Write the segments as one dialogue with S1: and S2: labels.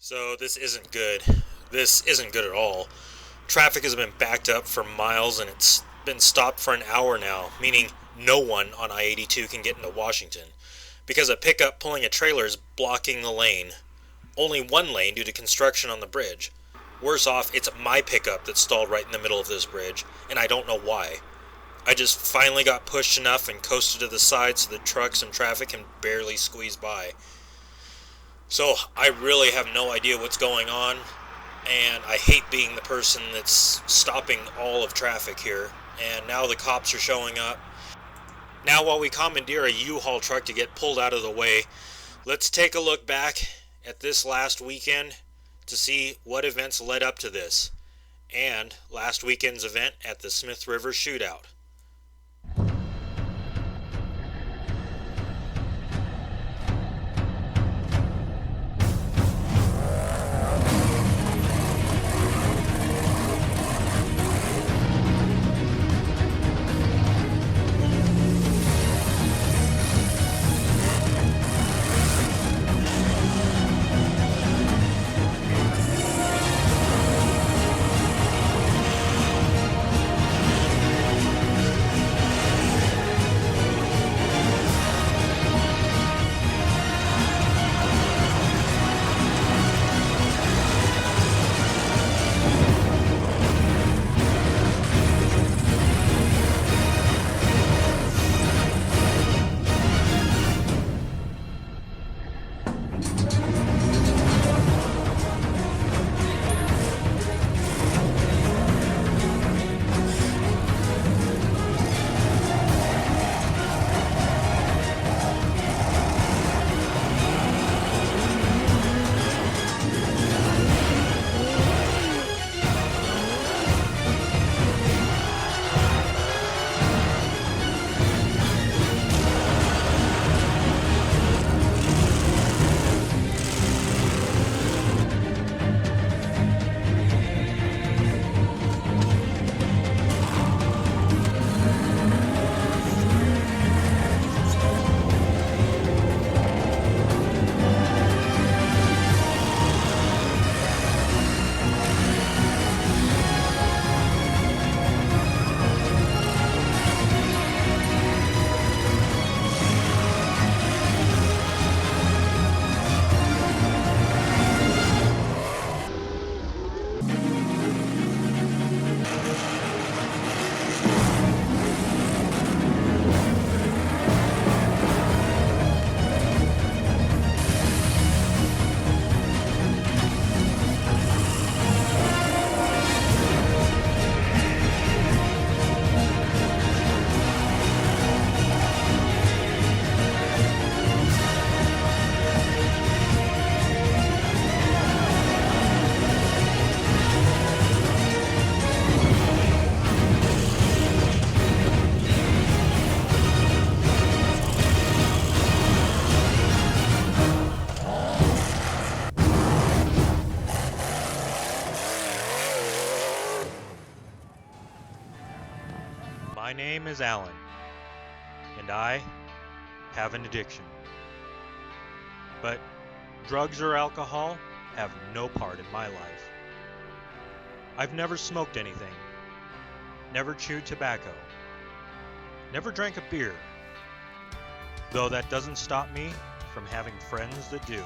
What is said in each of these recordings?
S1: So this isn't good. This isn't good at all. Traffic has been backed up for miles and it's been stopped for an hour now, meaning no one on I-82 can get into Washington because a pickup pulling a trailer is blocking the lane. Only one lane due to construction on the bridge. Worse off, it's my pickup that's stalled right in the middle of this bridge, and I don't know why. I just finally got pushed enough and coasted to the side so the trucks and traffic can barely squeeze by. So I really have no idea what's going on, and I hate being the person that's stopping all of traffic here. And now the cops are showing up. Now while we commandeer a U-Haul truck to get pulled out of the way, let's take a look back at this last weekend to see what events led up to this, and last weekend's event at the Smith River Shootout. My name is Alan, and I have an addiction. But drugs or alcohol have no part in my life. I've never smoked anything, never chewed tobacco, never drank a beer, though that doesn't stop me from having friends that do.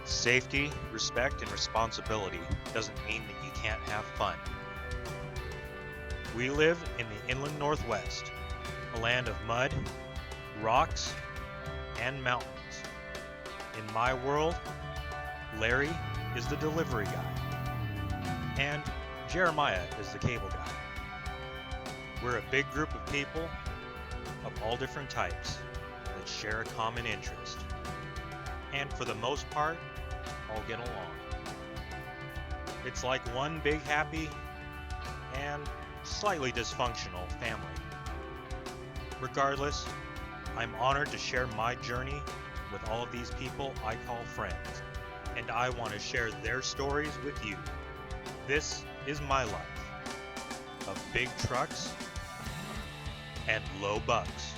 S1: Safety, respect, and responsibility doesn't mean that you can't have fun. We live in the inland Northwest, a land of mud, rocks, and mountains. In my world, Larry is the delivery guy, and Jeremiah is the cable guy. We're a big group of people of all different types that share a common interest, and for the most part, all get along. It's like one big happy and slightly dysfunctional family. Regardless, I'm honored to share my journey with all of these people I call friends, and I want to share their stories with you. This is my life of big trucks and low bucks.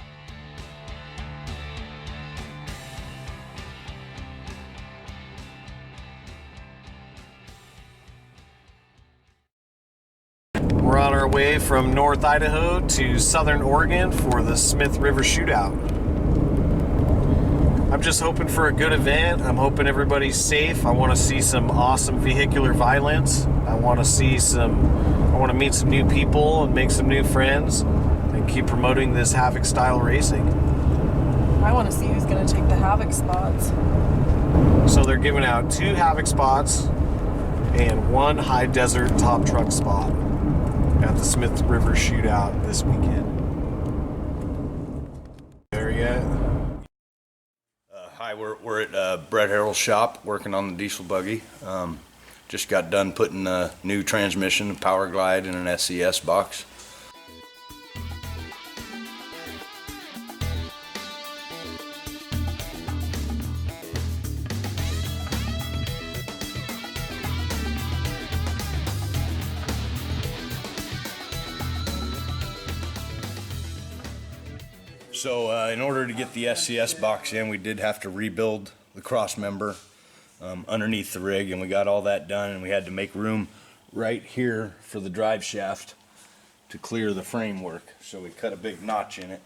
S2: from North Idaho to Southern Oregon for the Smith River Shootout. I'm just hoping for a good event. I'm hoping everybody's safe. I want to see some awesome vehicular violence. I want to meet some new people and make some new friends and keep promoting this Havoc style racing.
S3: I want to see who's going to take the Havoc spots.
S2: So they're giving out 2 Havoc spots and 1 high desert top truck spot at the Smith River Shootout this weekend. There yet?
S4: Hi, we're at Brett Harrell's shop working on the diesel buggy. Just got done putting a new transmission, a Power Glide, in an SCS box. So in order to get the SCS box in, we did have to rebuild the cross member underneath the rig, and we got all that done, and we had to make room right here for the drive shaft to clear the framework. So we cut a big notch in it.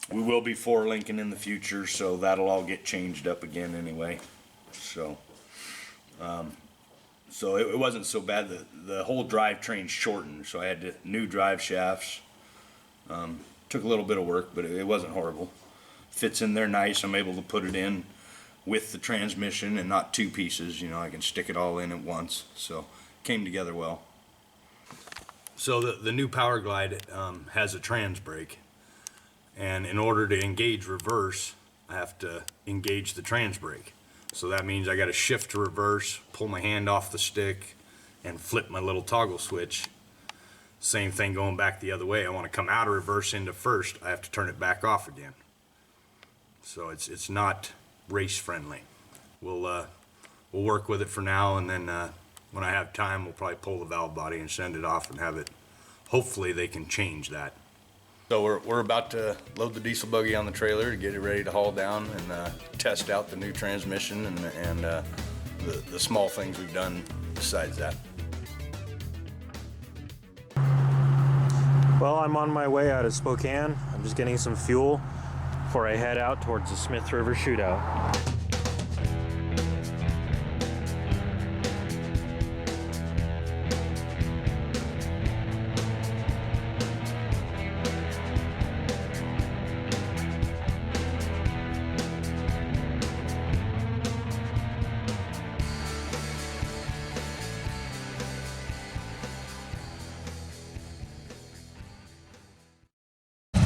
S4: We will be 4-linking in the future, so that'll all get changed up again anyway. So it wasn't so bad. The whole drivetrain shortened, so I had new drive shafts. Took a little bit of work, but it wasn't horrible. Fits in there nice. I'm able to put it in with the transmission and not 2 pieces. You know, I can stick it all in at once. So came together well. So the new Power Glide has a trans brake, and in order to engage reverse, I have to engage the trans brake. So that means I got to shift to reverse, pull my hand off the stick, and flip my little toggle switch. Same thing going back the other way. I want to come out of reverse into first. I have to turn it back off again. So it's not race friendly. We'll work with it for now, and then when I have time, we'll probably pull the valve body and send it off and have it. Hopefully they can change that. So we're about to load the diesel buggy on the trailer to get it ready to haul down and test out the new transmission and the small things we've done besides that.
S5: Well, I'm on my way out of Spokane. I'm just getting some fuel before I head out towards the Smith River Shootout.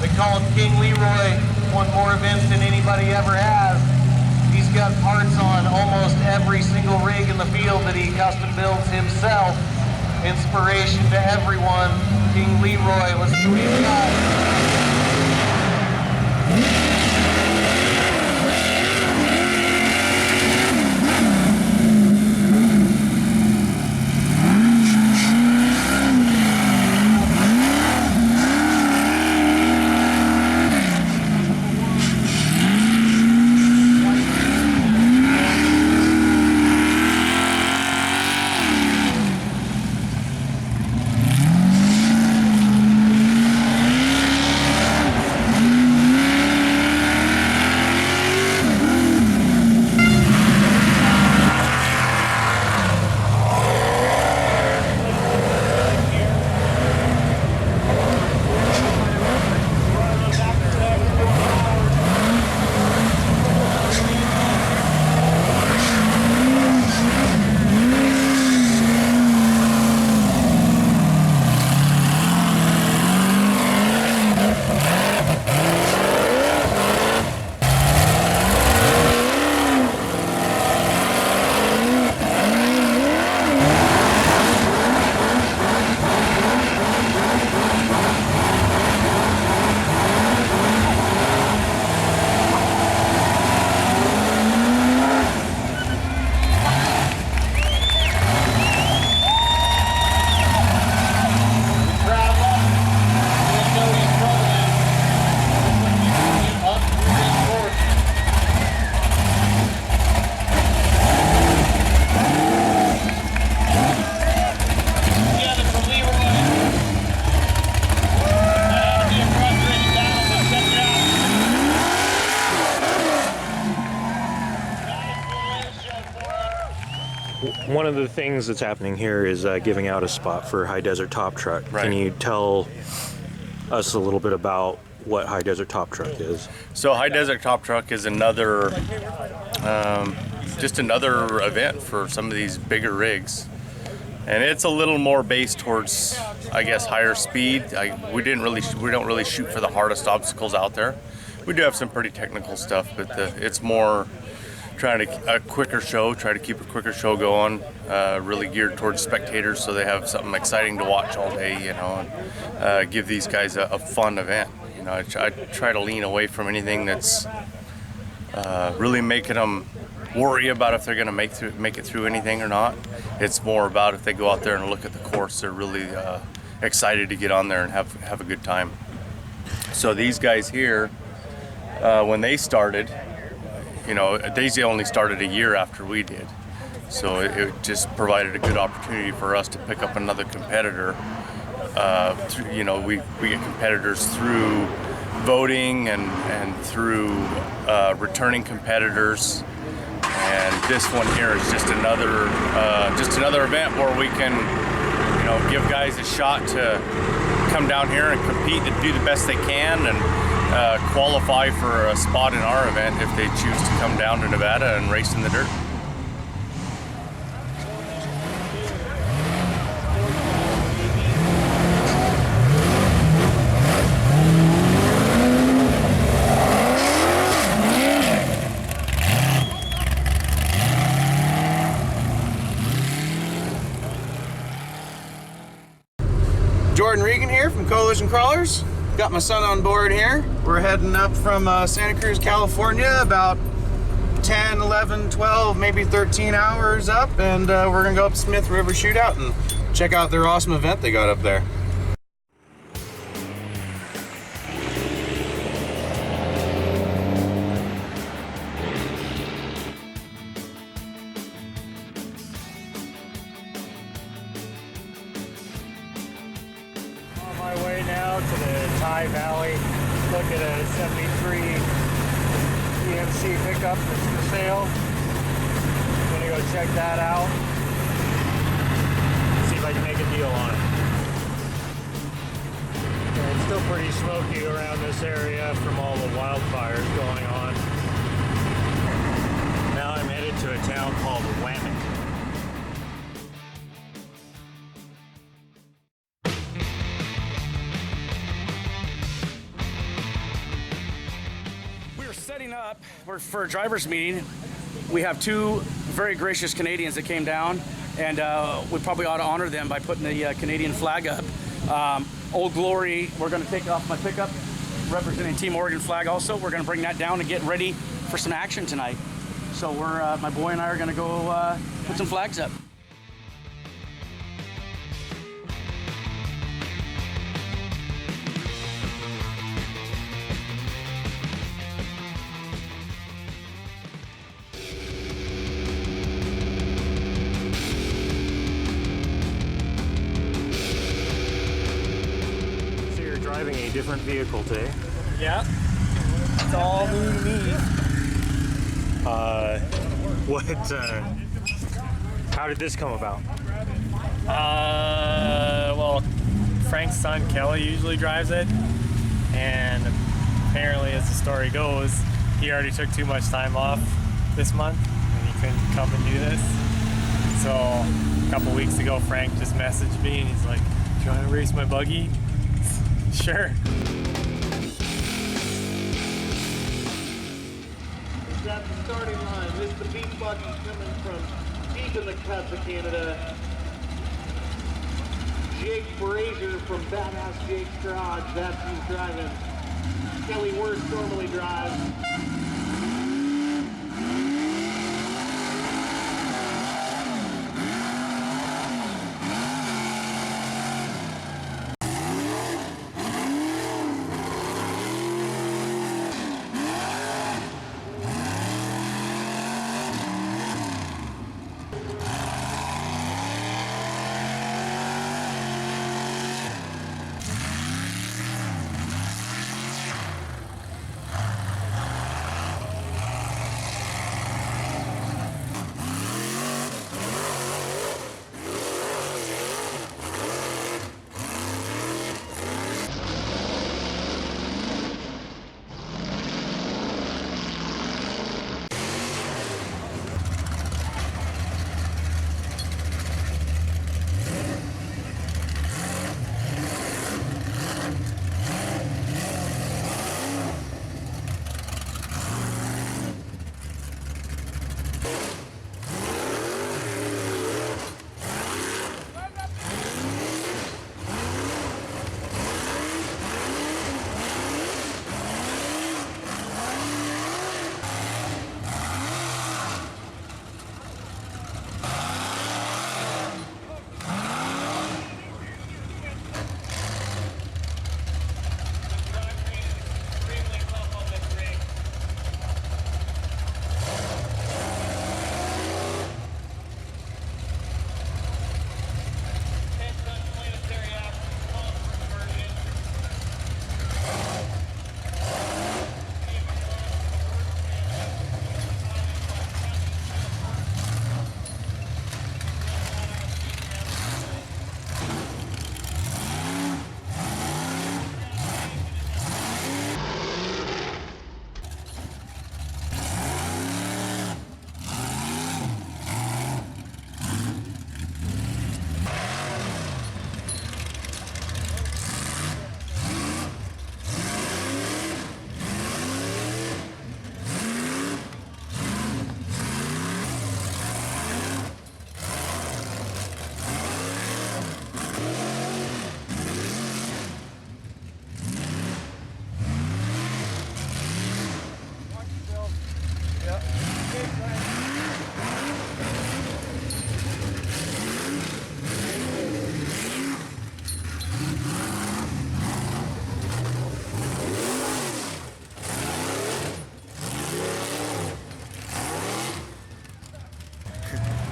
S6: They call him King Leroy, won more events than anybody ever has. He's got parts on almost every single rig in the field that he custom builds himself. Inspiration to everyone, King Leroy. Let's see what he's got.
S5: One of the things that's happening here is giving out a spot for High Desert Top Truck.
S7: Right.
S5: Can you tell us a little bit about what High Desert Top Truck is?
S7: So High Desert Top Truck is another, just another event for some of these bigger rigs. And it's a little more based towards, I guess, higher speed. We don't really shoot for the hardest obstacles out there. We do have some pretty technical stuff, but it's more trying to a quicker show, try to keep a quicker show going, really geared towards spectators so they have something exciting to watch all day, you know, and give these guys a fun event. You know, I try to lean away from anything that's really making them worry about if they're going to make it through anything or not. It's more about if they go out there and look at the course, they're really excited to get on there and have a good time. So these guys here, when they started, you know, they only started a year after we did. So it just provided a good opportunity for us to pick up another competitor. You know, we get competitors through voting and through returning competitors. And this one here is just another event where we can, you know, give guys a shot to come down here and compete and do the best they can and qualify for a spot in our event if they choose to come down to Nevada and race in the dirt.
S8: Jordan Regan here from Coalition Crawlers. Got my son on board here. We're heading up from Santa Cruz, California, about 10, 11, 12, maybe 13 hours up, and we're gonna go up to Smith River Shootout and check out their awesome event they got up there.
S5: On my way now to the Thai Valley. Look at a 73 EMC pickup that's for sale. Gonna go check that out. See if I can make a deal on it. Yeah, it's still pretty smoky around this area from all the wildfires going on. Now I'm headed to a town called Whammock.
S9: Setting up for a driver's meeting. We have two very gracious Canadians that came down, and we probably ought to honor them by putting the Canadian flag up. Old Glory, we're going to take off my pickup representing Team Oregon flag also. We're going to bring that down and get ready for some action tonight. So my boy and I are going to go put some flags up.
S5: Driving a different vehicle today.
S9: Yeah, it's all new to me.
S5: How did this come about?
S10: Well, Frank's son Kelly usually drives it, and apparently, as the story goes, he already took too much time off this month, and he couldn't come and do this. So a couple weeks ago, Frank just messaged me, and he's like, "Do you want to race my buggy?" Sure.
S6: It's at the starting line. This is the beef buggy coming from deep in the cuts of Canada. Jake Brazier from Badass Jake's Garage. That's who's driving. Kelly Worst normally drives.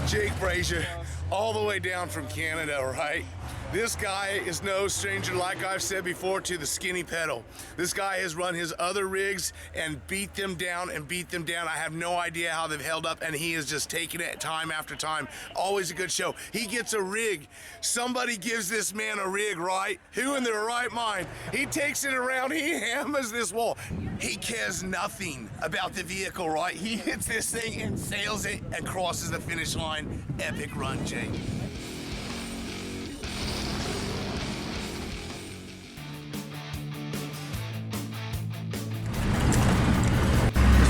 S11: Jake Brazier, all the way down from Canada, right? This guy is no stranger, like I've said before, to the skinny pedal. This guy has run his other rigs and beat them down and beat them down. I have no idea how they've held up, and he is just taking it time after time. Always a good show. He gets a rig. Somebody gives this man a rig, right? Who in their right mind? He takes it around, he hammers this wall. He cares nothing about the vehicle, right? He hits this thing and sails it and crosses the finish line. Epic run, Jake.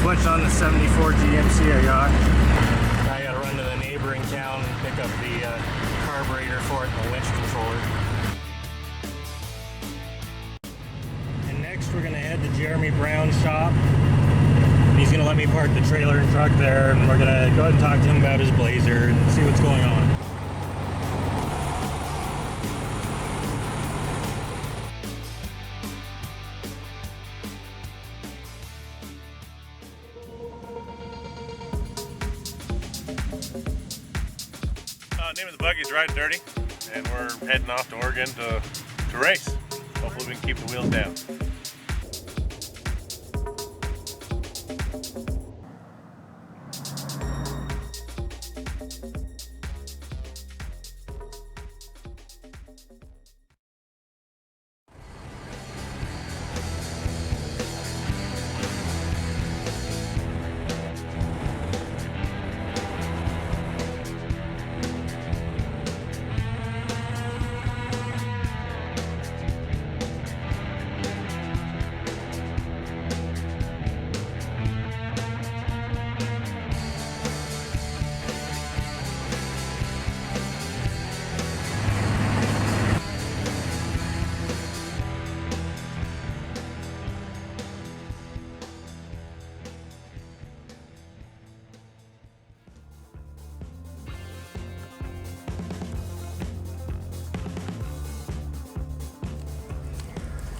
S10: Switched on the 74 GMC I got. I gotta run to the neighboring town and pick up the carburetor for it and the winch controller. And next we're gonna head to Jeremy Brown's shop. He's gonna let me park the trailer and truck there, and we're gonna go ahead and talk to him about his Blazer and see what's going on.
S2: Name of the buggy's Riding Dirty, and we're heading off to Oregon to race. Hopefully we can keep the wheels down.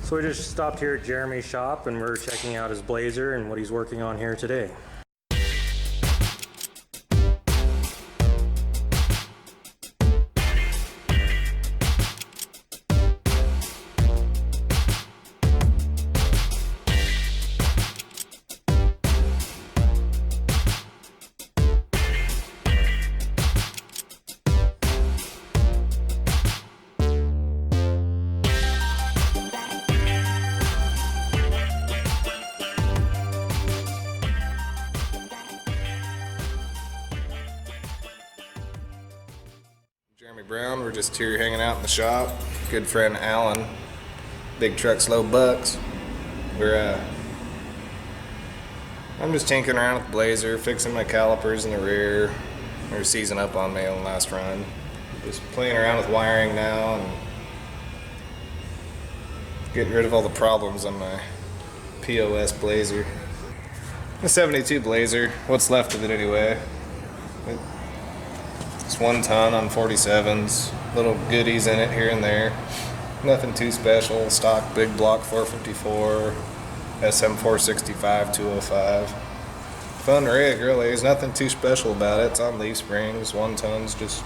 S10: So we just stopped here at Jeremy's shop and we're checking out his Blazer and what he's working on here today.
S8: Jeremy Brown, we're just here hanging out in the shop. Good friend Alan, Big Truck Slow Bucks. We're I'm just tinkering around with Blazer, fixing my calipers in the rear. They're seizing up on me on the last run. Just playing around with wiring now and getting rid of all the problems on my POS Blazer. The 72 Blazer, what's left of it anyway. It's 1 ton on 47s, little goodies in it here and there. Nothing too special, stock big block 454, SM 465, 205. Fun rig, really. There's nothing too special about it. It's on leaf springs, 1 tons, just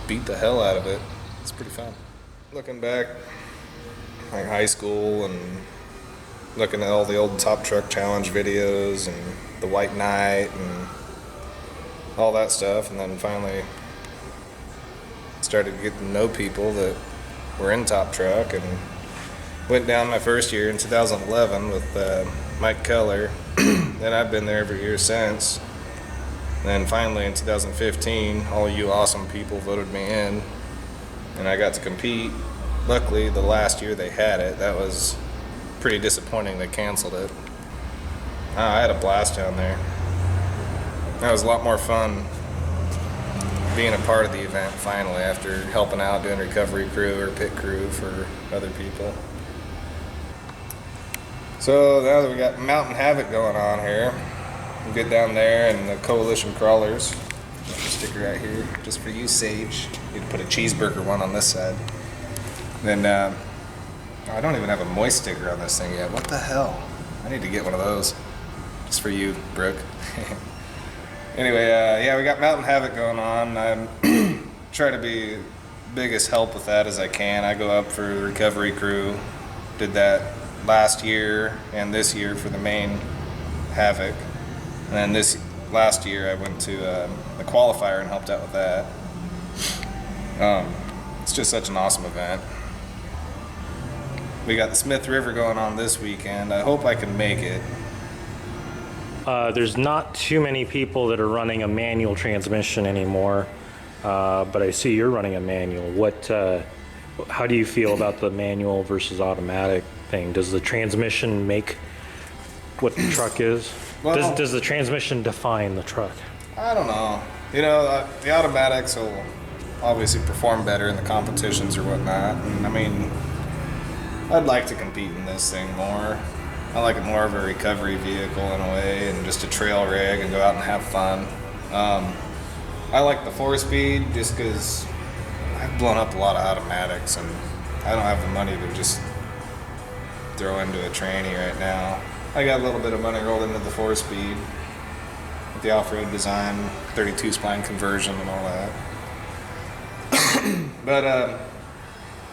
S8: beat the hell out of it. It's pretty fun. Looking back, like high school, and looking at all the old Top Truck Challenge videos and the White Knight and all that stuff, and then finally started getting to know people that were in Top Truck, and went down my first year in 2011 with Mike Keller, and I've been there every year since. And then finally in 2015, all you awesome people voted me in, and I got to compete. Luckily, the last year they had it, that was pretty disappointing. They canceled it. I had a blast down there. That was a lot more fun being a part of the event finally, after helping out doing recovery crew or pit crew for other people. So now that we got Mountain Havoc going on here, we'll get down there and the Coalition Crawlers. Got the sticker right here, just for you, Sage. Need to put a cheeseburger one on this side. Then, I don't even have a moist sticker on this thing yet. What the hell? I need to get one of those. Just for you, Brooke. Anyway, yeah, we got Mountain Havoc going on. I'm trying to be biggest help with that as I can. I go up for the recovery crew. Did that last year and this year for the main Havoc. And then this last year I went to the qualifier and helped out with that. It's just such an awesome event. We got the Smith River going on this weekend. I hope I can make it.
S1: There's not too many people that are running a manual transmission anymore, but I see you're running a manual. How do you feel about the manual versus automatic thing? Does the transmission make what the truck is?
S8: Well,
S1: Does the transmission define the truck?
S8: I don't know. You know, the automatics will obviously perform better in the competitions or whatnot. And I mean, I'd like to compete in this thing more. I like it more of a recovery vehicle in a way, and just a trail rig and go out and have fun. I like the 4-speed just because I've blown up a lot of automatics, and I don't have the money to just throw into a tranny right now. I got a little bit of money rolled into the 4-speed with the off-road design, 32 spline conversion and all that. But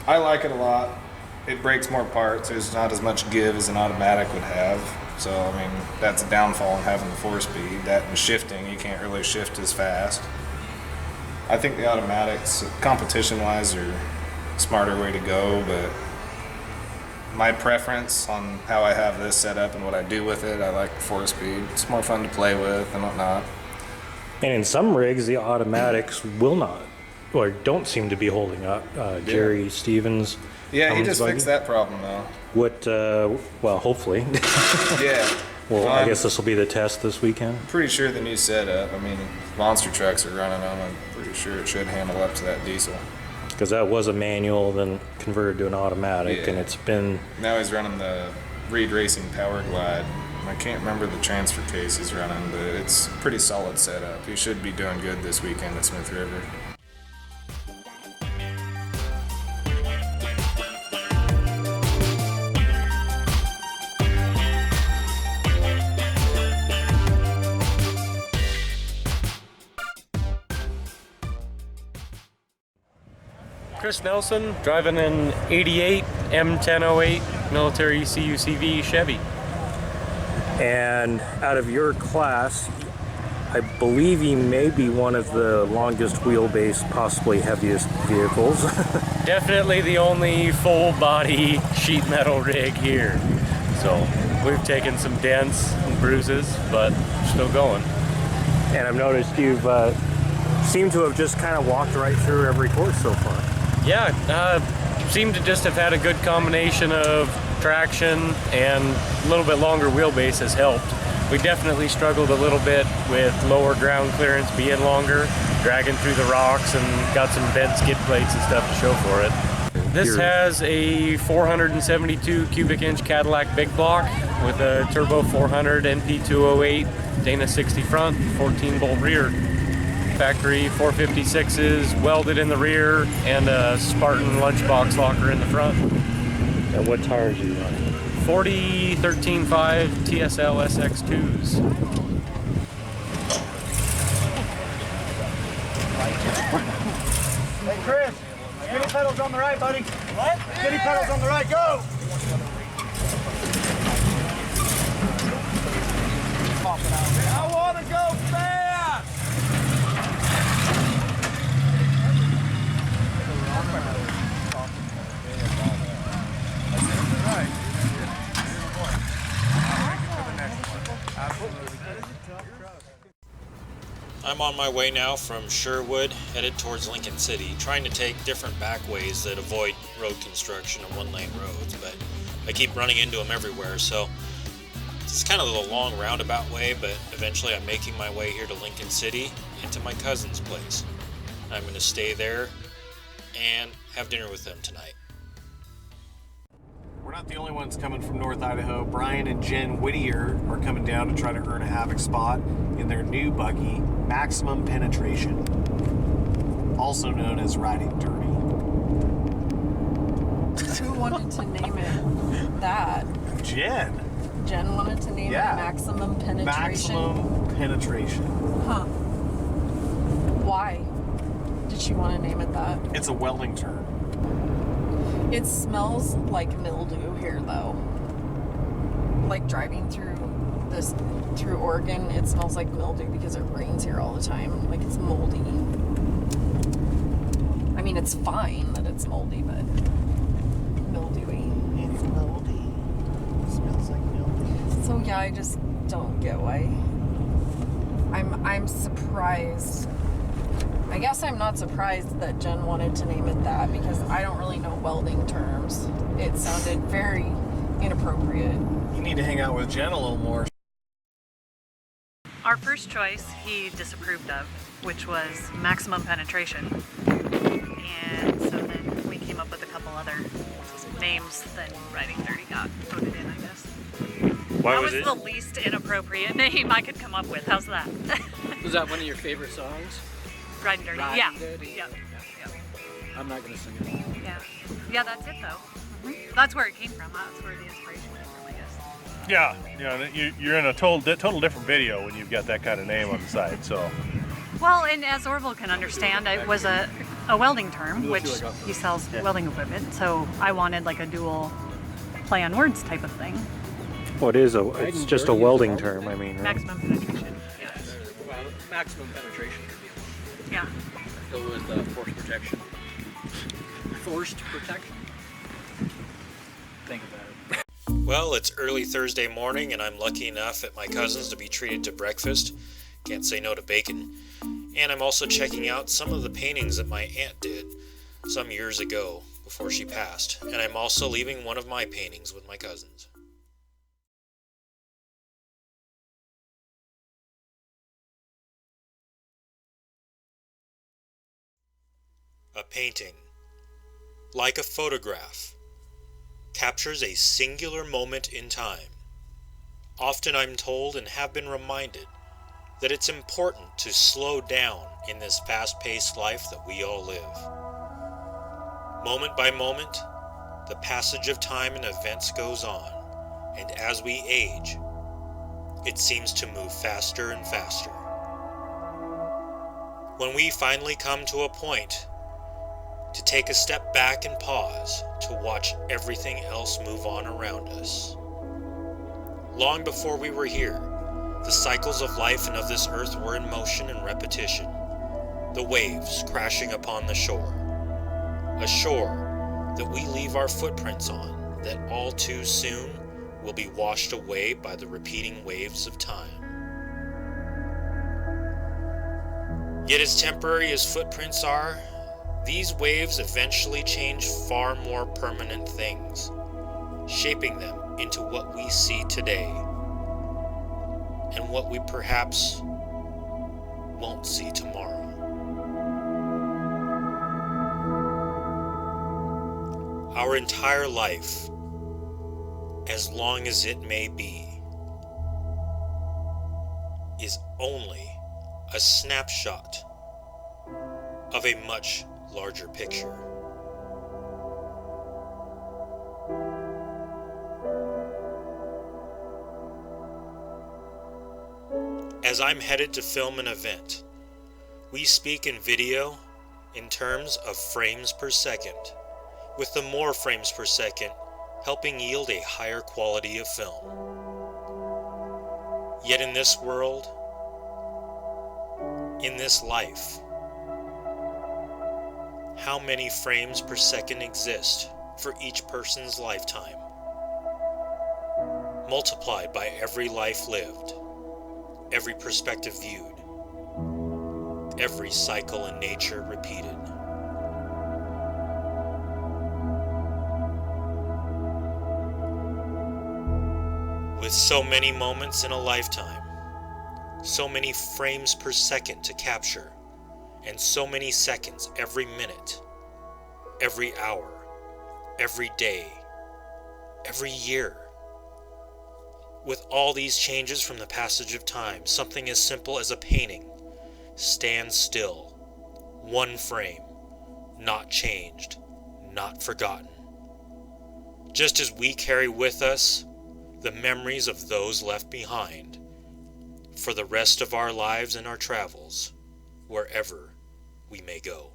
S8: I like it a lot. It breaks more parts. There's not as much give as an automatic would have. So, I mean, that's a downfall in having the 4-speed. That and shifting, you can't really shift as fast. I think the automatics, competition-wise, are a smarter way to go, but my preference on how I have this set up and what I do with it, I like the 4-speed. It's more fun to play with and whatnot.
S1: And in some rigs, the automatics will not, or don't seem to be holding up. Jerry Stevens.
S8: Yeah, he just fixed that problem though.
S1: Well, hopefully.
S8: Yeah.
S1: Well, I guess this will be the test this weekend.
S8: Pretty sure the new setup, I mean, monster trucks are running them. I'm pretty sure it should handle up to that diesel.
S1: Because that was a manual, then converted to an automatic,
S8: Yeah.
S1: and it's been...
S8: Now he's running the Reed Racing Power Glide. I can't remember the transfer case he's running, but it's a pretty solid setup. He should be doing good this weekend at Smith River.
S10: Chris Nelson, driving an 88 M1008 military CUCV Chevy.
S1: And out of your class, I believe you may be one of the longest wheelbase, possibly heaviest vehicles.
S10: Definitely the only full body sheet metal rig here. So we've taken some dents and bruises, but still going.
S1: And I've noticed you've seemed to have just kind of walked right through every course so far.
S10: Yeah, seem to just have had a good combination of traction, and a little bit longer wheelbase has helped. We definitely struggled a little bit with lower ground clearance being longer, dragging through the rocks, and got some bent skid plates and stuff to show for it. This has a 472 cubic inch Cadillac big block with a turbo 400 NP208, Dana 60 front, 14 bolt rear. Factory 456s welded in the rear and a Spartan lunchbox locker in the front.
S12: And what tires are you running?
S10: 40 13.5 TSL SX2s.
S6: Hey Chris, skinny pedals on the right, buddy. What? Skinny pedals on the right, go! I want to go fast!
S1: I'm on my way now from Sherwood, headed towards Lincoln City, trying to take different back ways that avoid road construction and one-lane roads, but I keep running into them everywhere, so it's kind of a long roundabout way, but eventually I'm making my way here to Lincoln City and to my cousin's place. I'm going to stay there and have dinner with them tonight.
S2: We're not the only ones coming from North Idaho. Brian and Jen Whittier are coming down to try to earn a Havoc spot in their new buggy, Maximum Penetration, also known as Riding Dirty.
S3: Who wanted to name it that?
S2: Jen.
S3: Jen wanted to name it Maximum Penetration.
S2: Maximum Penetration.
S3: Huh. Why did she want to name it that?
S2: It's a welding term.
S3: It smells like mildew here, though. Like driving through Oregon, it smells like mildew because it rains here all the time. Like it's moldy. I mean, it's fine that it's moldy, but mildewy.
S2: It's moldy. It smells like mildew.
S3: So yeah, I just don't get why. I'm surprised. I guess I'm not surprised that Jen wanted to name it that because I don't really know welding terms. It sounded very inappropriate.
S2: You need to hang out with Jen a little more.
S13: Our first choice he disapproved of, which was Maximum Penetration. And so then we came up with a couple other names that Riding Dirty got voted in, I guess.
S1: Why
S13: that
S1: was
S13: was
S1: it?
S13: the least inappropriate name I could come up with. How's that?
S9: Was that one of your favorite songs?
S13: Riding Dirty.
S9: Riding
S13: Yeah.
S9: Dirty.
S13: Yep. Yep.
S9: I'm not gonna sing it.
S13: Yeah. Yeah, that's it though. That's where it came from. That's where the inspiration came from, I guess.
S12: Yeah, you're in a total different video when you've got that kind of name on the side. So.
S13: Well, and as Orville can understand, it was a welding term, which he sells welding equipment. So I wanted like a dual play on words type of thing.
S12: Well, it's just a welding term, I mean, right?
S13: Maximum penetration.
S9: Yes. Well, maximum penetration could be.
S13: Yeah.
S9: Go with force protection. Forced protection. Think about it.
S1: Well, it's early Thursday morning, and I'm lucky enough at my cousin's to be treated to breakfast. Can't say no to bacon. And I'm also checking out some of the paintings that my aunt did some years ago before she passed. And I'm also leaving one of my paintings with my cousins. A painting, like a photograph, captures a singular moment in time. Often I'm told and have been reminded that it's important to slow down in this fast-paced life that we all live. Moment by moment, the passage of time and events goes on, and as we age, it seems to move faster and faster. When we finally come to a point to take a step back and pause to watch everything else move on around us. Long before we were here, the cycles of life and of this earth were in motion and repetition. The waves crashing upon the shore. A shore that we leave our footprints on, that all too soon will be washed away by the repeating waves of time. Yet as temporary as footprints are, these waves eventually change far more permanent things, shaping them into what we see today. and what we perhaps won't see tomorrow. Our entire life, as long as it may be, is only a snapshot of a much larger picture. As I'm headed to film an event, we speak in video in terms of frames per second, with the more frames per second helping yield a higher quality of film. Yet in this world, in this life, how many frames per second exist for each person's lifetime? Multiplied by every life lived, every perspective viewed, every cycle in nature repeated. With so many moments in a lifetime, so many frames per second to capture, and so many seconds every minute, every hour, every day, every year. With all these changes from the passage of time, something as simple as a painting stands still, one frame, not changed, not forgotten. Just as we carry with us the memories of those left behind for the rest of our lives and our travels, wherever we may go.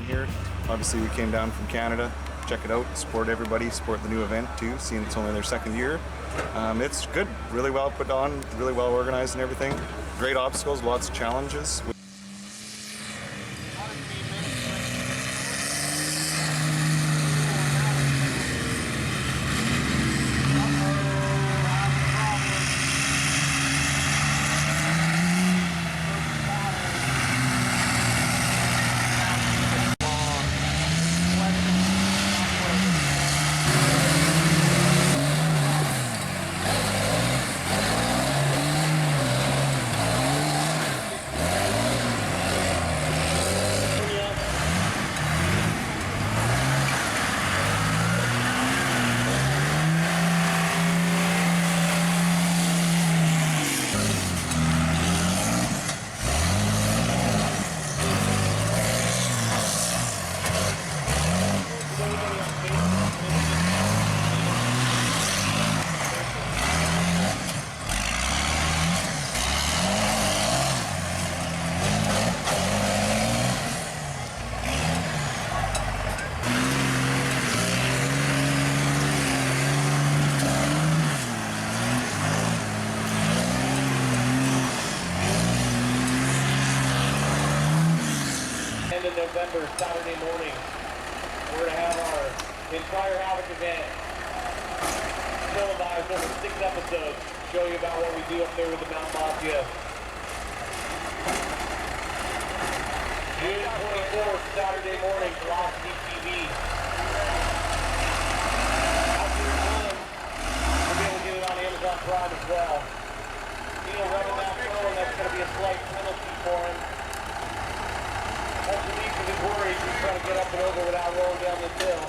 S8: Here. Obviously, we came down from Canada. Check it out, support everybody, support the new event too, seeing it's only their second year. It's good, really well put on, really well organized and everything. Great obstacles, lots of challenges.
S6: in November, Saturday morning. We're going to have our entire Havoc event. Televised over 6 episodes. Show you about what we do up there with the Mountain Mafia. June 24th, Saturday morning, Velocity TV. After you're done, we'll be able to get it on Amazon Prime as well. Neil running that phone, that's going to be a slight penalty for him. That's the least of his worries. He's trying to get up and over without rolling down this hill.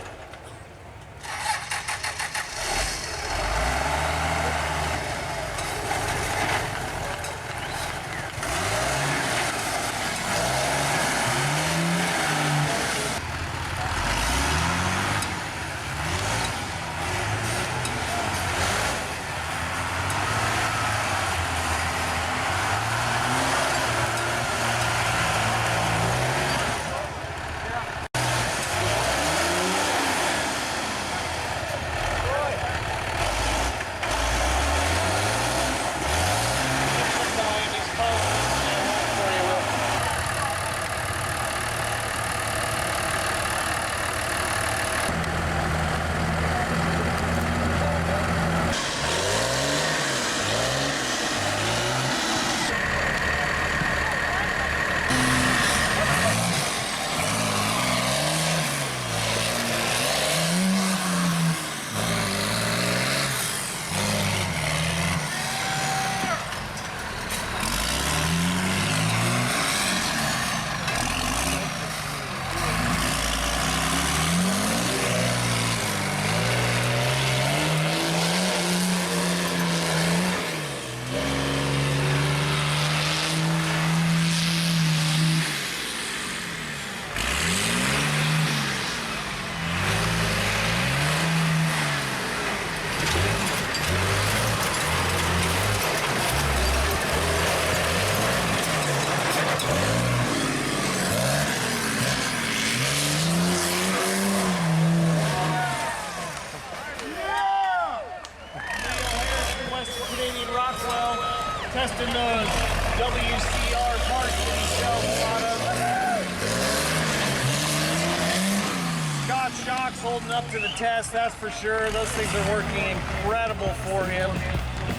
S6: Testing those WCR parts that he sells a lot of. Scott Shock's holding up to the test, that's for sure. Those things are working incredible for him.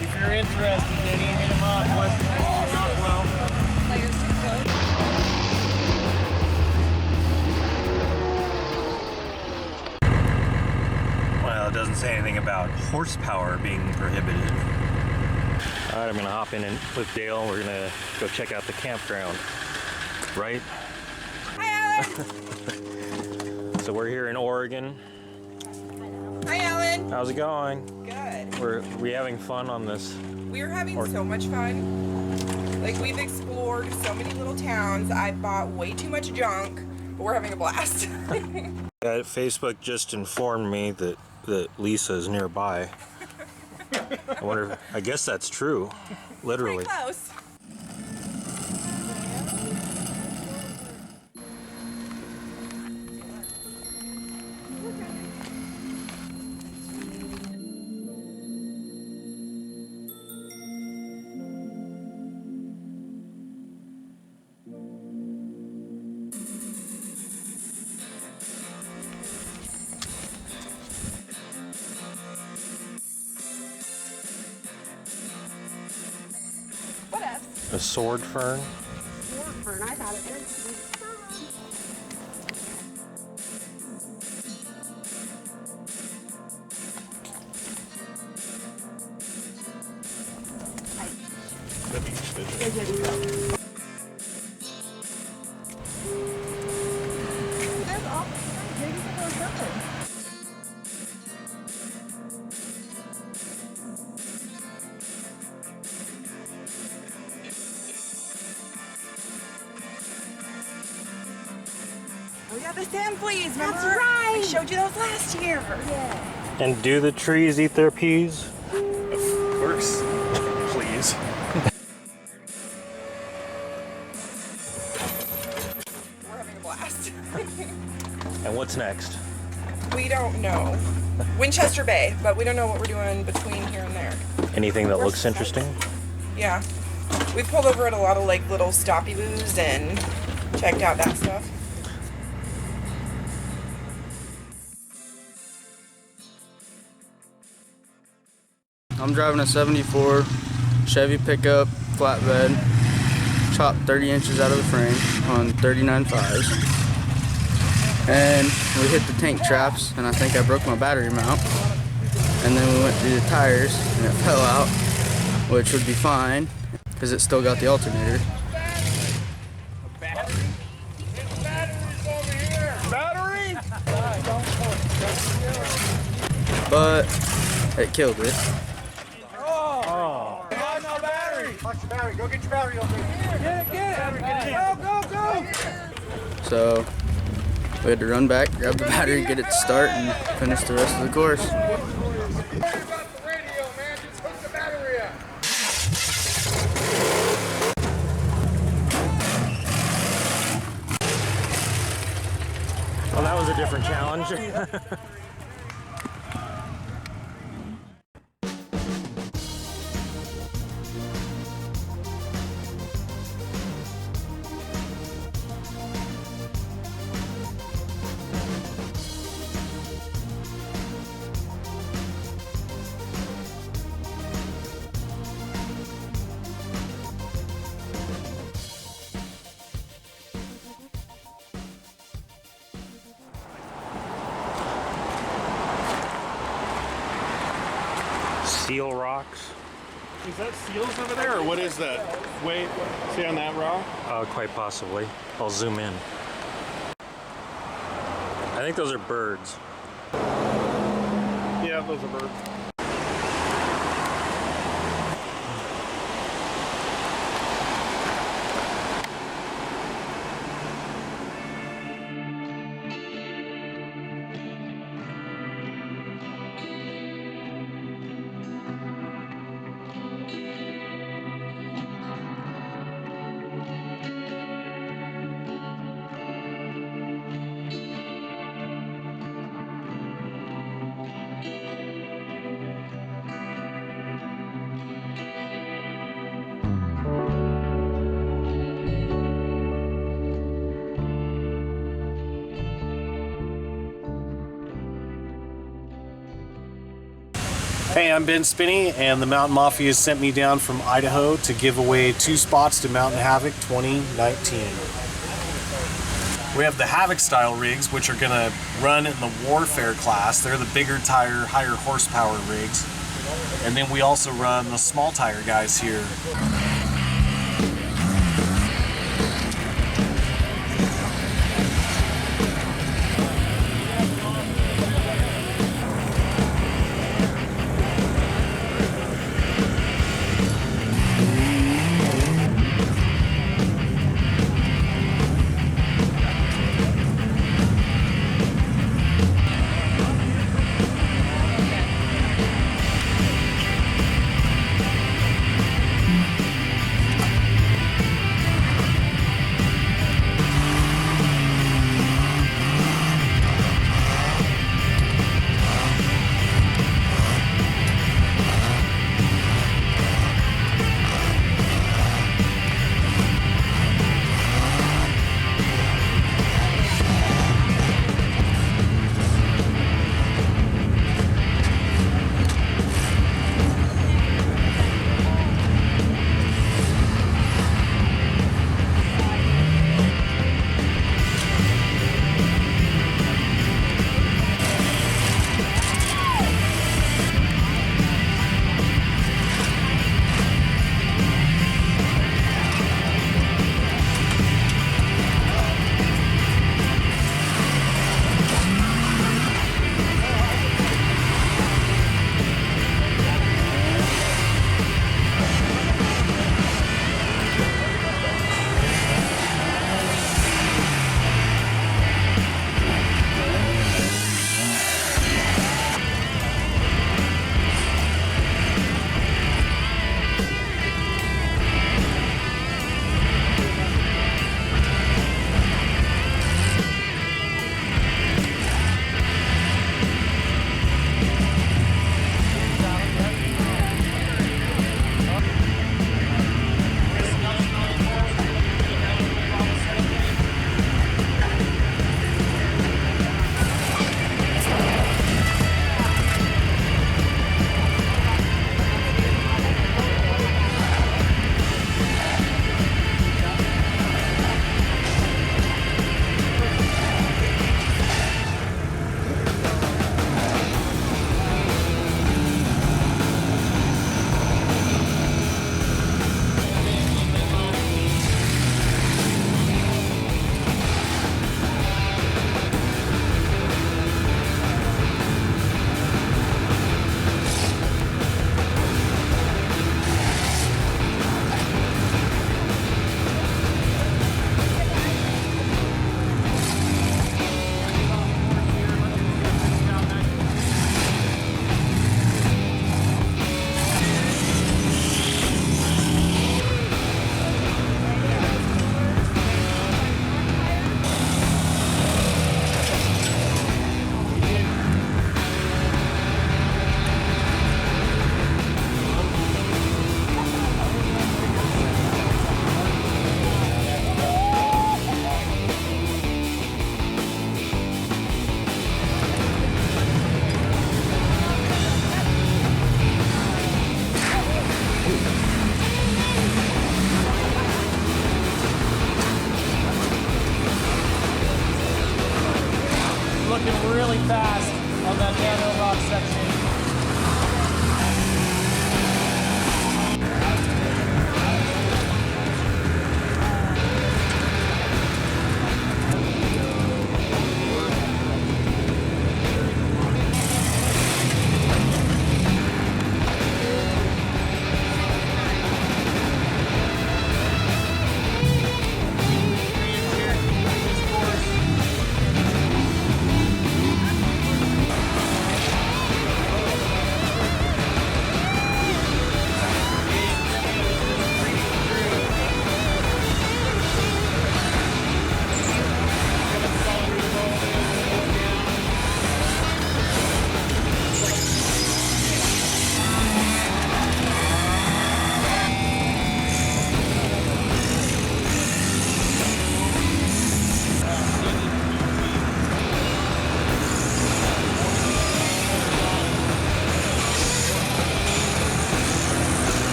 S6: If you're interested, Eddie, hit him up. West Rockwell.
S1: Well, it doesn't say anything about horsepower being prohibited. All right, I'm gonna hop in and with Dale. We're gonna go check out the campground, right?
S14: Hi, Alan.
S1: So we're here in Oregon.
S14: Hi, Alan.
S1: How's it going?
S14: Good.
S1: We're having fun on this.
S14: We're having so much fun. Like, we've explored so many little towns. I bought way too much junk, but we're having a blast.
S1: Facebook just informed me that Lisa is nearby. I wonder. I guess that's true. Literally.
S14: Pretty close.
S1: A sword fern.
S15: Sword fern, I thought it was.
S14: Oh yeah, the sand fleas, remember?
S15: That's right.
S14: I showed you those last year.
S15: Yeah.
S1: And do the trees eat their peas?
S12: Of course. Please.
S14: We're having a blast.
S1: And what's next?
S14: We don't know. Winchester Bay, but we don't know what we're doing between here and there.
S1: Anything that looks interesting?
S14: Yeah. We pulled over at a lot of like little stoppy-boos and checked out that stuff.
S16: I'm driving a 74 Chevy pickup flatbed, chopped 30 inches out of the frame on 39.5s. And we hit the tank traps, and I think I broke my battery mount. And then we went through the tires, and it fell out, which would be fine, because it still got the alternator. But it killed it.
S5: Oh. No battery. Watch your battery. Go get your battery over here. Get it. Go, go, go.
S16: So we had to run back, grab the battery, get it to start, and finish the rest of the course.
S5: Well, that was a different challenge. Seal rocks.
S12: Is that seals over there, or what is that? Wait, see on that rock?
S5: Quite possibly. I'll zoom in. I think those are birds.
S12: Yeah, those are birds.
S2: Hey, I'm Ben Spinney, and the Mountain Mafia sent me down from Idaho to give away 2 spots to Mountain Havoc 2019. We have the Havoc style rigs, which are going to run in the Warfare class. They're the bigger tire, higher horsepower rigs. And then we also run the small tire guys here.
S9: working really fast on that downhill rock section.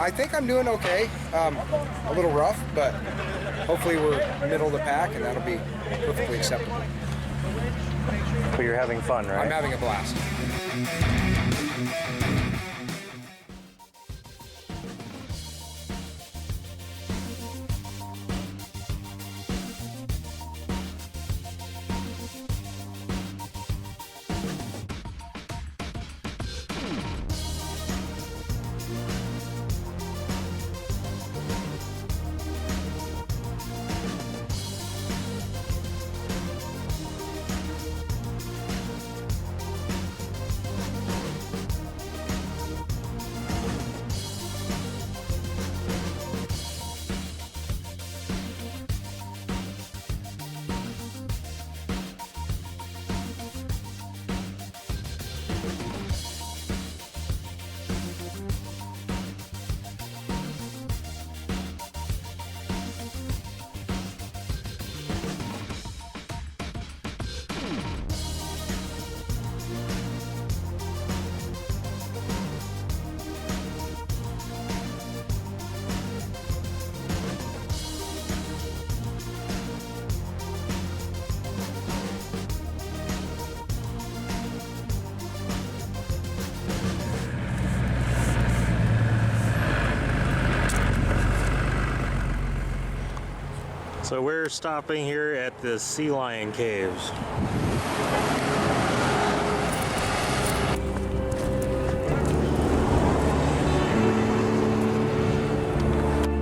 S17: I think I'm doing okay. A little rough, but hopefully we're middle of the pack, and that'll be perfectly acceptable.
S2: But you're having fun, right?
S17: I'm having a blast.
S1: So we're stopping here at the Sea Lion Caves.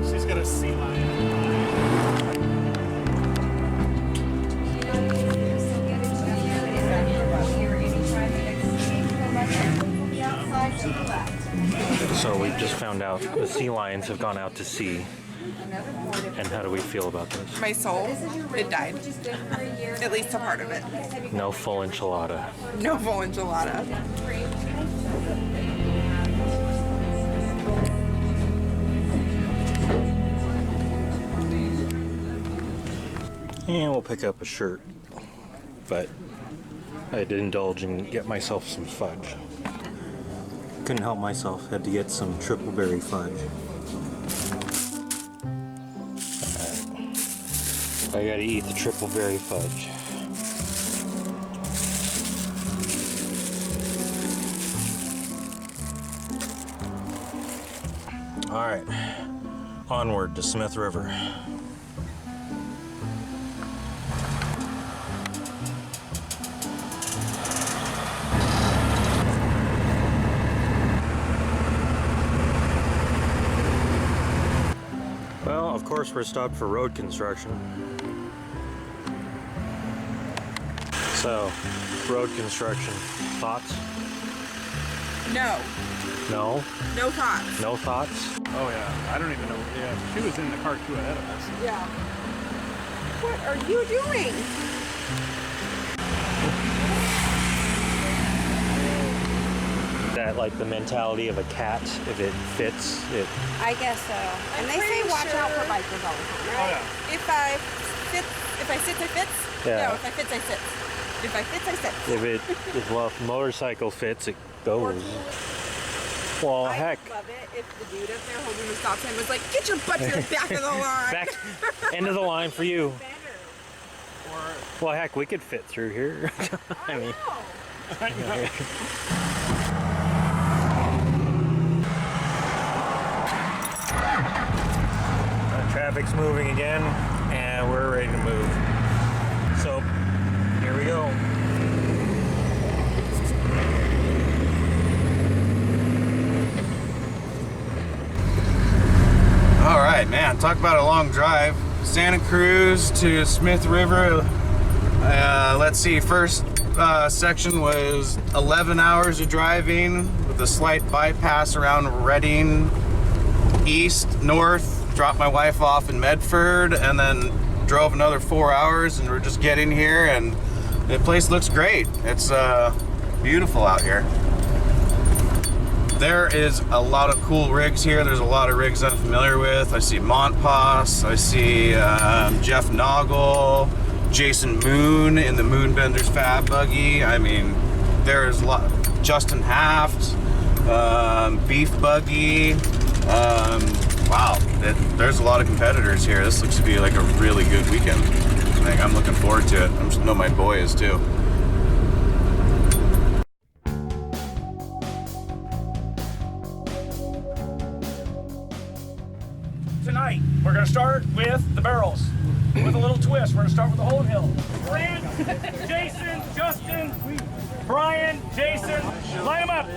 S9: She's got a sea lion.
S1: So we just found out the sea lions have gone out to sea. And how do we feel about this?
S14: My soul, it died. At least a part of it.
S1: No full enchilada.
S14: No full enchilada.
S1: And we'll pick up a shirt. But I did indulge and get myself some fudge. Couldn't help myself, had to get some triple berry fudge. I gotta eat the triple berry fudge. Alright, onward to Smith River. Well, of course we're stopped for road construction. So, road construction, thoughts?
S14: No.
S1: No?
S14: No thoughts.
S1: No thoughts?
S18: Oh yeah, I don't even know. Yeah, she was in the car too ahead of us.
S14: Yeah. What are you doing?
S1: That like the mentality of a cat, if it fits, it...
S15: I guess so. And they say watch out for bikers all the time, right?
S14: If I sit, I fits?
S1: Yeah.
S14: No, if I fits, I sit. If I fits, I sit.
S1: If motorcycle fits, it goes. Well, heck.
S14: I love it if the dude up there holding the stop sign was like, get your butt to the back of the line.
S1: Back, end of the line for you. Well, heck, we could fit through here. I mean. Traffic's moving again, and we're ready to move. So, here we go.
S8: All right, man, talk about a long drive. Santa Cruz to Smith River. Let's see, first section was 11 hours of driving with a slight bypass around Reading, east, north, dropped my wife off in Medford, and then drove another 4 hours, and we're just getting here, and the place looks great. It's beautiful out here. There is a lot of cool rigs here. There's a lot of rigs I'm familiar with. I see Montpas, I see Jeff Noggle, Jason Moon in the Moonbenders Fab Buggy. I mean, there's a lot. Justin Haft, Beef Buggy. Wow, there's a lot of competitors here. This looks to be like a really good weekend. Like, I'm looking forward to it. I know my boy is too.
S9: Tonight, we're going to start with the barrels. With a little twist, we're going to start with the Holden Hill. Brand, Jason, Justin, Brian, Jason, line them up.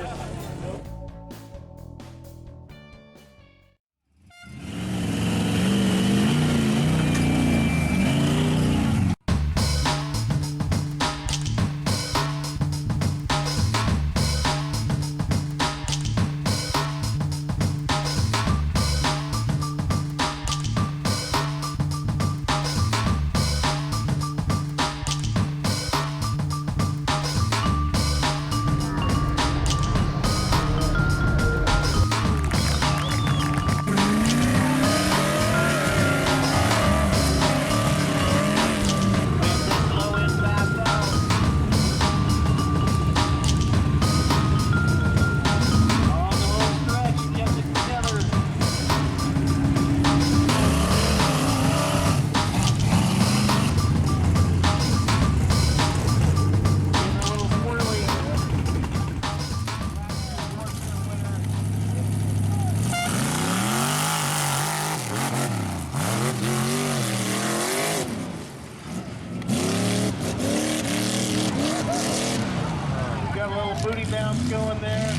S6: booty bounce going there.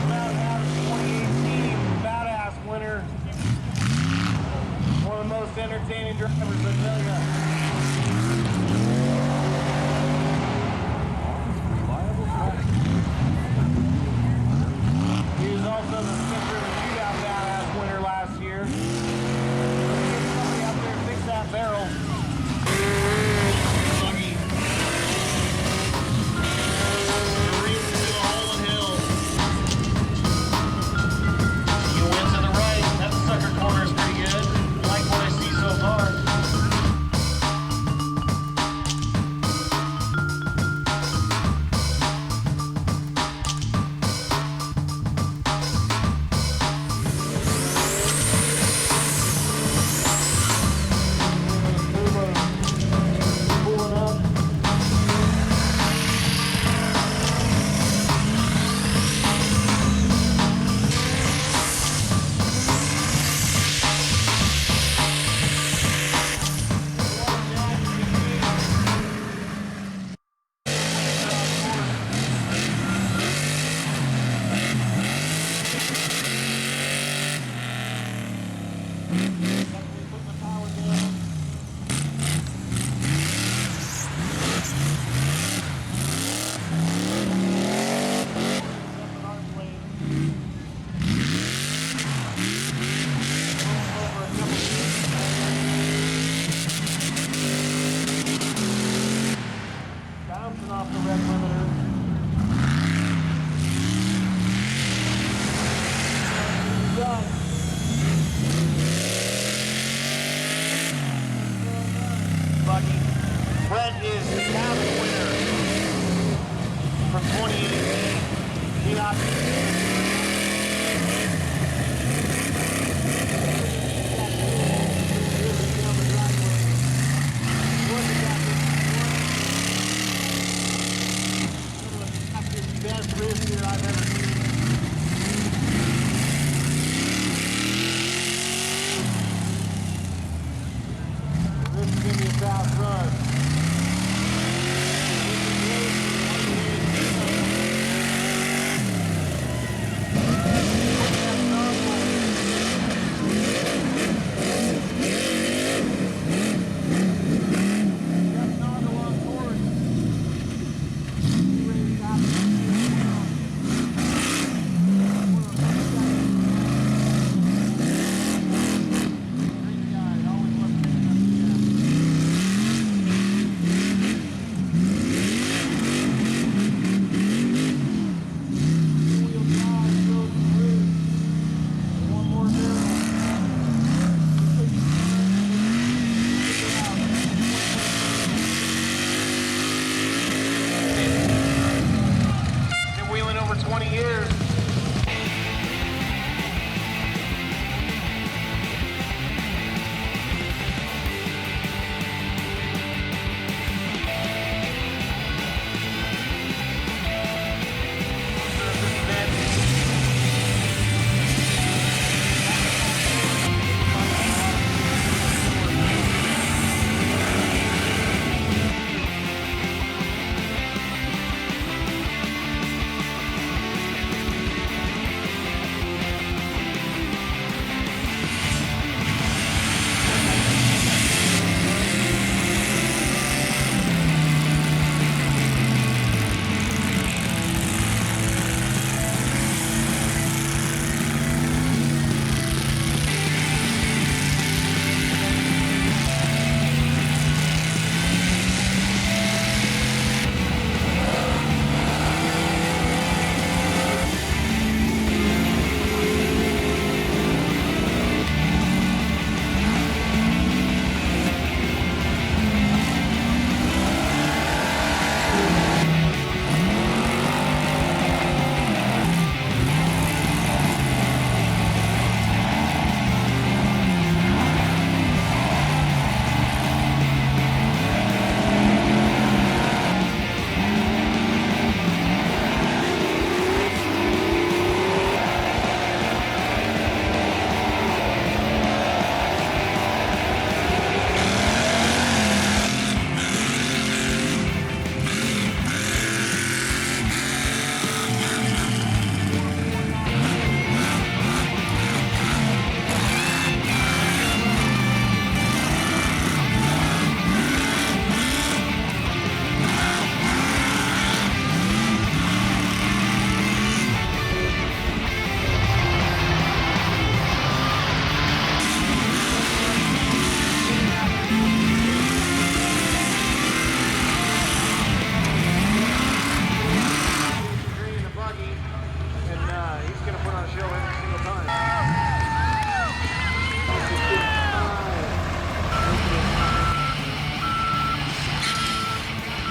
S6: About Havoc 2018 badass winner. One of the most entertaining drivers, I tell ya. He was also the Smith River Shootout badass winner last year. Let's get somebody out there and fix that barrel. Buggy. Reefs into a hole in hill. You went to the right. That sucker corner is pretty good. Like what I see so far. Bouncing off the red limiter. Done. Buggy. Brett is the Havoc winner from 2018. He best wrist here I've ever seen. This is going to be a fast run.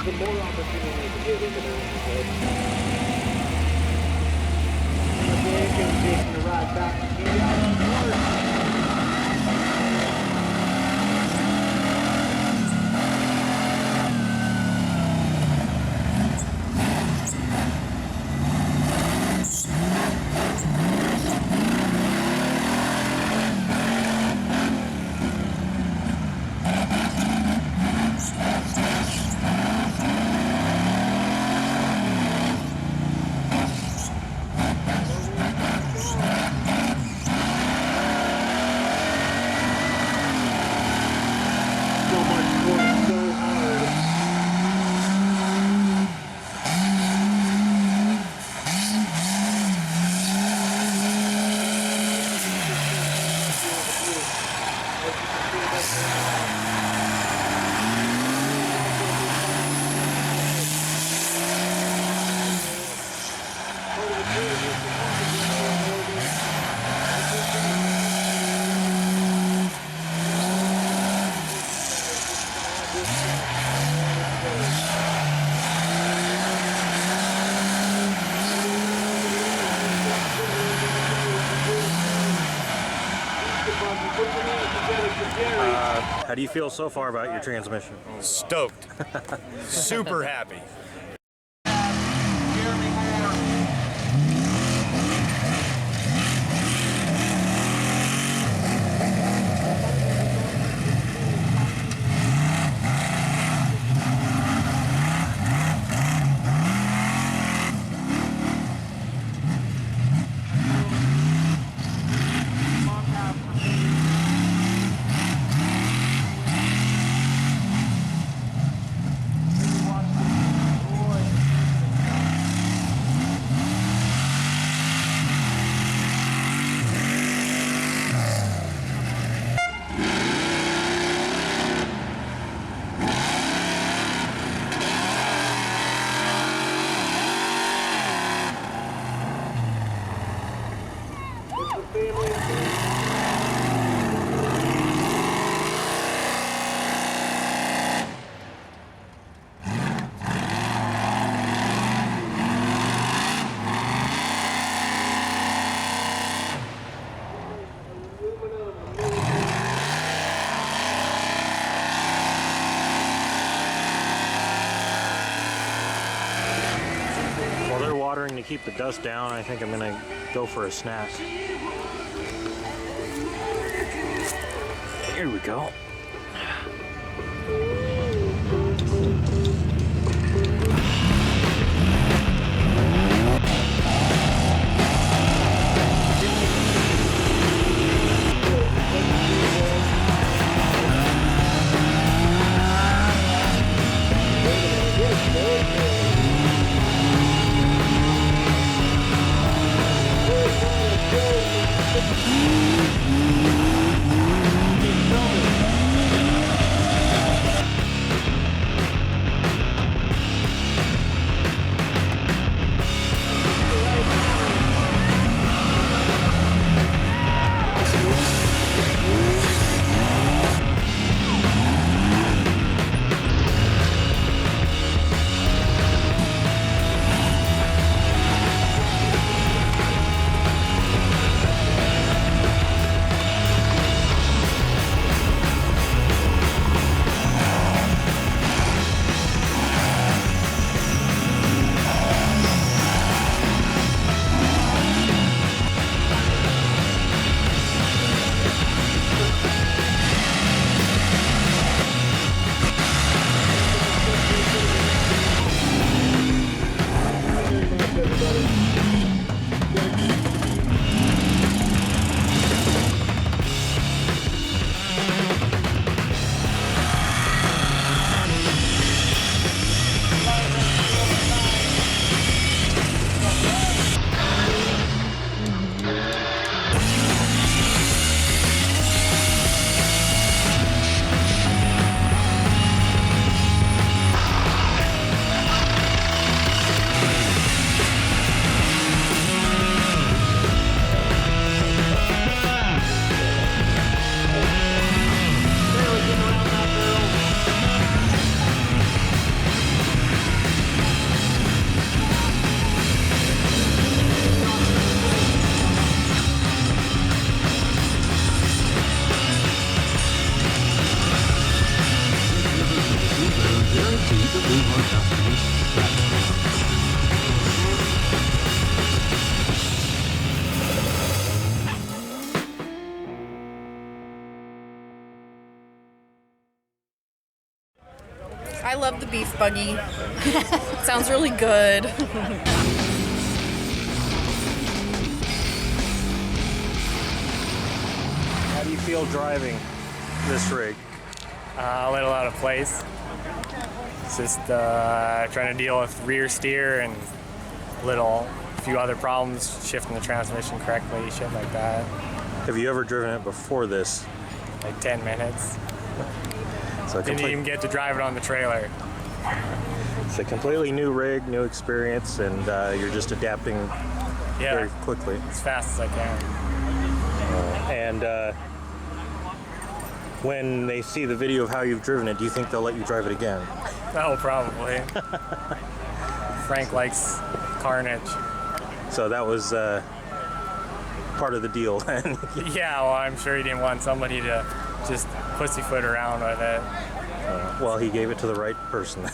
S5: even more opportunity to get into the neighborhood. Okay, going to take the ride back to King out on board.
S1: How do you feel so far about your transmission?
S7: Stoked. Super happy.
S1: While they're watering to keep the dust down, I think I'm gonna go for a snack. Here we go.
S19: guarantee to leave our customers satisfied.
S3: I love the beef buggy. Sounds really good.
S12: How do you feel driving this rig?
S10: A little out of place. It's just trying to deal with rear steer and a few other problems, shifting the transmission correctly, shit like that.
S12: Have you ever driven it before this?
S10: Like 10 minutes.
S12: So
S10: Didn't even get to drive it on the trailer.
S12: It's a completely new rig, new experience, and you're just adapting very quickly.
S10: As fast as I can.
S12: And when they see the video of how you've driven it, do you think they'll let you drive it again?
S10: Oh, probably. Frank likes carnage.
S12: So that was part of the deal then.
S10: Yeah, well, I'm sure he didn't want somebody to just pussyfoot around with it.
S12: Well, he gave it to the right person.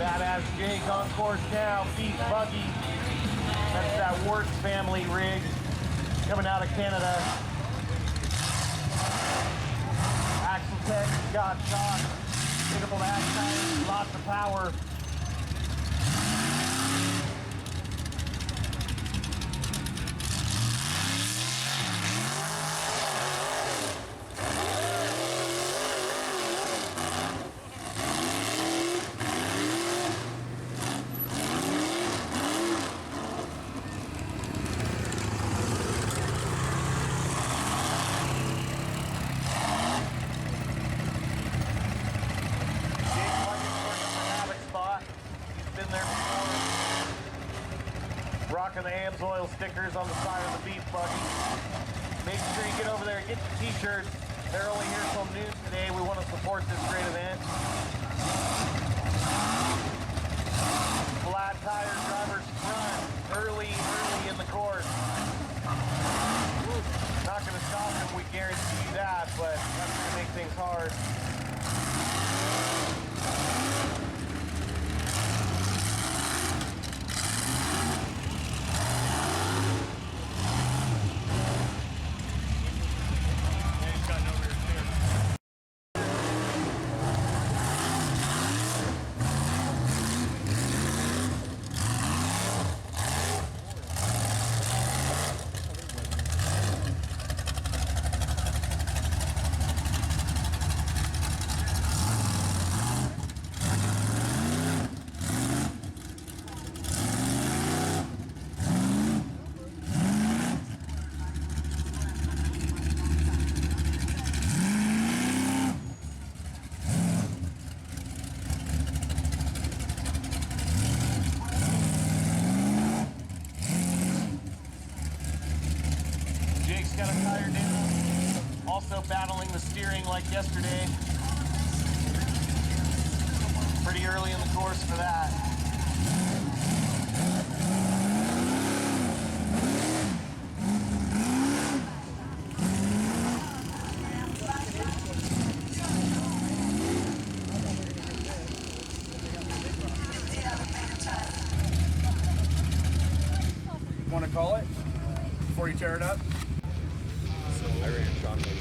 S6: Badass Jake on course now, beef buggy. That's that Works family rig coming out of Canada. Axle tech, got shock, hittable action, lots of power.
S2: rocking the AMSOIL stickers on the side of the beef buggy. Make sure you get over there and get your t-shirts. They're only here till noon today. We want to support this great event. Flat tire drivers front, early in the course. Not going to stop them, we guarantee you that, but that's going to make things hard. Jake's got a tire down. Also battling the steering like yesterday. Pretty early in the course for that.
S9: Want to call it before you tear it up?
S20: I ran shotgun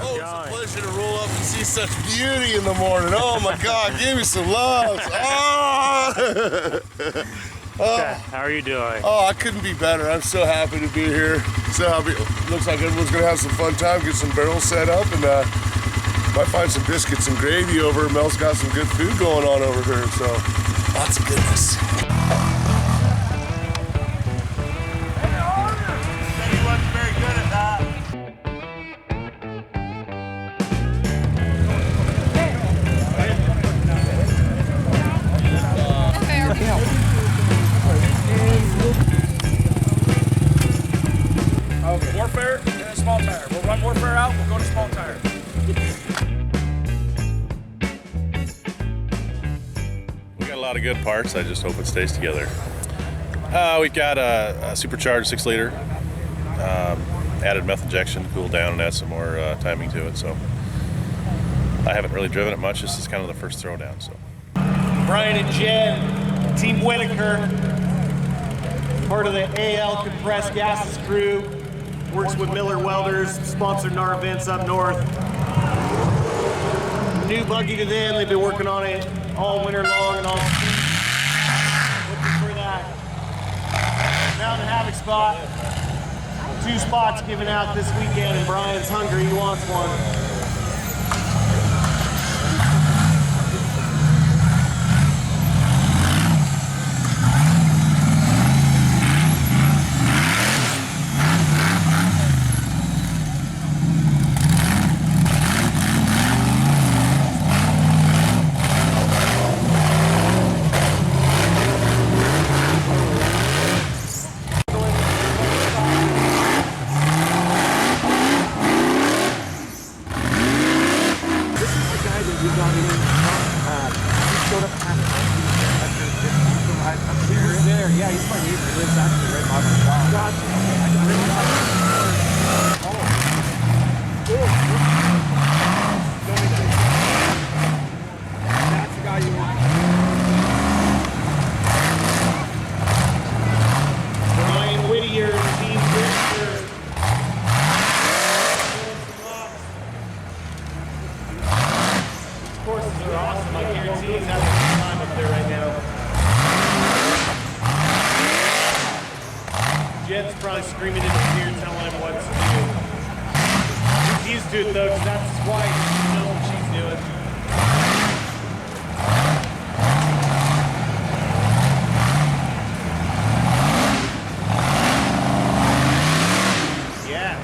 S11: Oh, it's a pleasure to roll up and see such beauty in the morning. Oh my God, give me some love.
S10: Okay, how are you doing?
S11: Oh, I couldn't be better. I'm so happy to be here. So happy. Looks like everyone's gonna have some fun time, get some barrels set up, and might find some biscuits and gravy over. Mel's got some good food going on over here, so lots of goodness.
S2: He looks very good at that.
S9: Okay. Warfare and a small tire. We'll run Warfare out, we'll go to small tire.
S7: We got a lot of good parts. I just hope it stays together. We've got a supercharged 6-liter. Added meth injection to cool down and add some more timing to it. So I haven't really driven it much. This is kind of the first throwdown. So
S2: Brian and Jen, Team Whitaker, part of the AL Compressed Gases crew, works with Miller Welders, sponsored our events up north. New buggy to them, they've been working on it all winter long and all looking for that Mountain Havoc spot. 2 spots given out this weekend, and Brian's hungry, he wants one.
S5: screaming in his ear, telling him what to do. He's used to it though, because that's his wife. She knows what she's doing. Yes.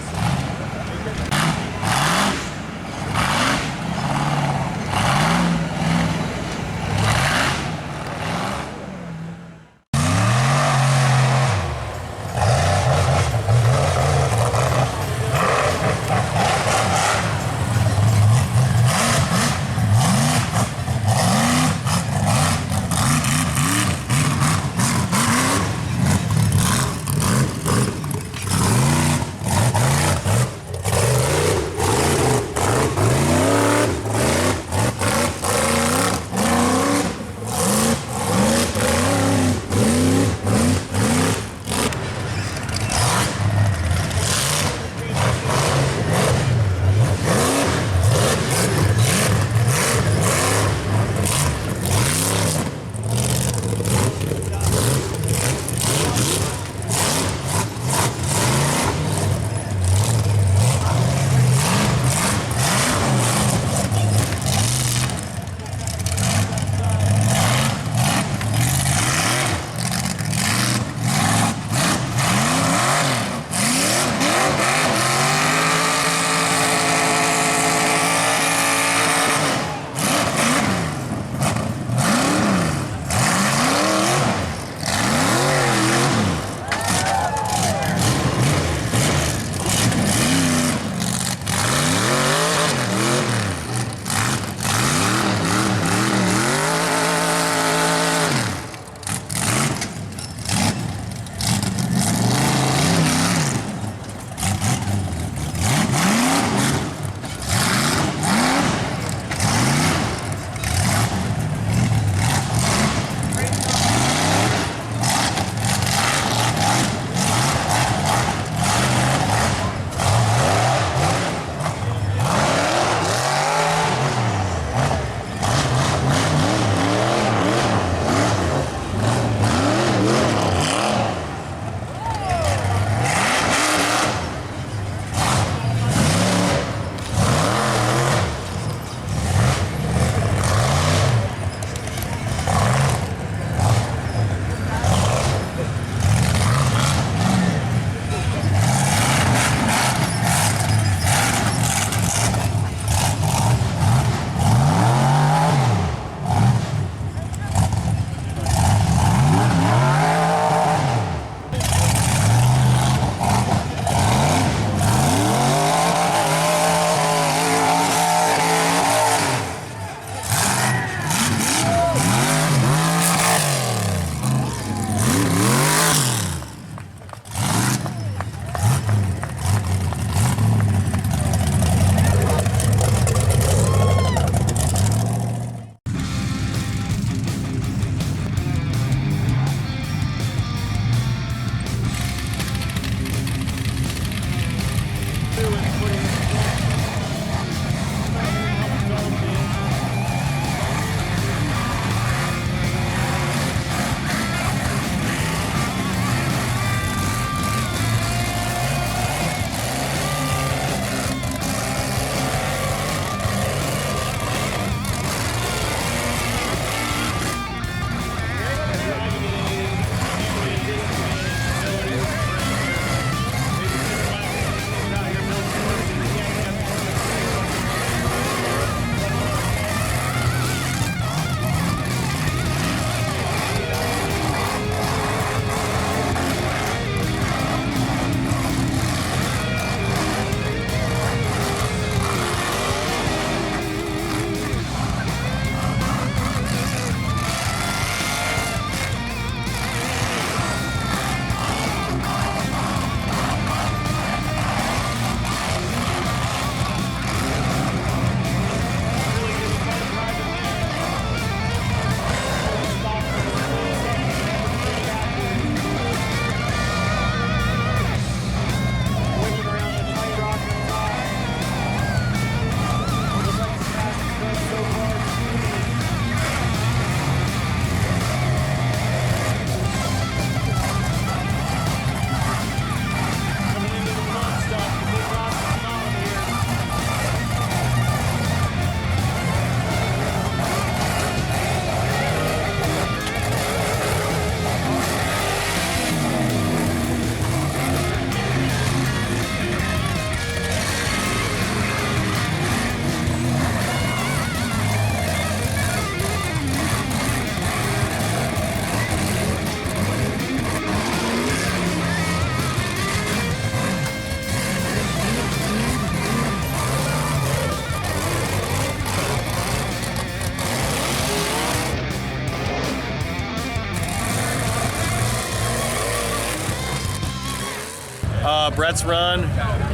S2: Brett's run,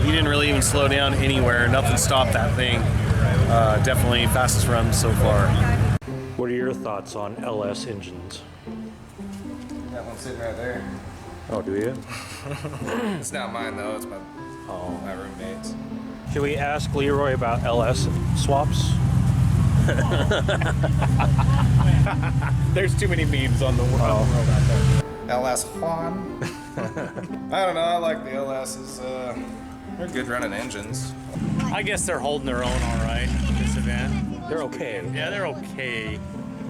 S2: he didn't really even slow down anywhere. Nothing stopped that thing. Definitely fastest run so far.
S12: What are your thoughts on LS engines?
S17: That one's sitting right there.
S12: Oh, do you?
S17: It's not mine though. It's my roommate's.
S12: Should we ask Leroy about LS swaps?
S18: There's too many memes on the world out there.
S17: LS Juan. I don't know. I like the LS's. They're good running engines.
S10: I guess they're holding their own all right at this event.
S12: They're okay.
S10: Yeah, they're okay.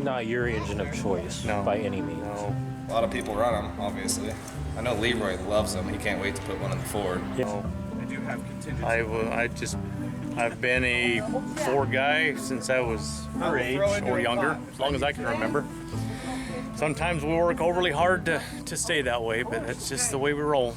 S12: Not your engine of choice by any means.
S17: No. A lot of people run them, obviously. I know Leroy loves them. He can't wait to put one in the Ford.
S12: Yeah.
S18: They do have contingency.
S10: I've been a Ford guy since I was her age or younger, as long as I can remember. Sometimes we work overly hard to stay that way, but that's just the way we roll.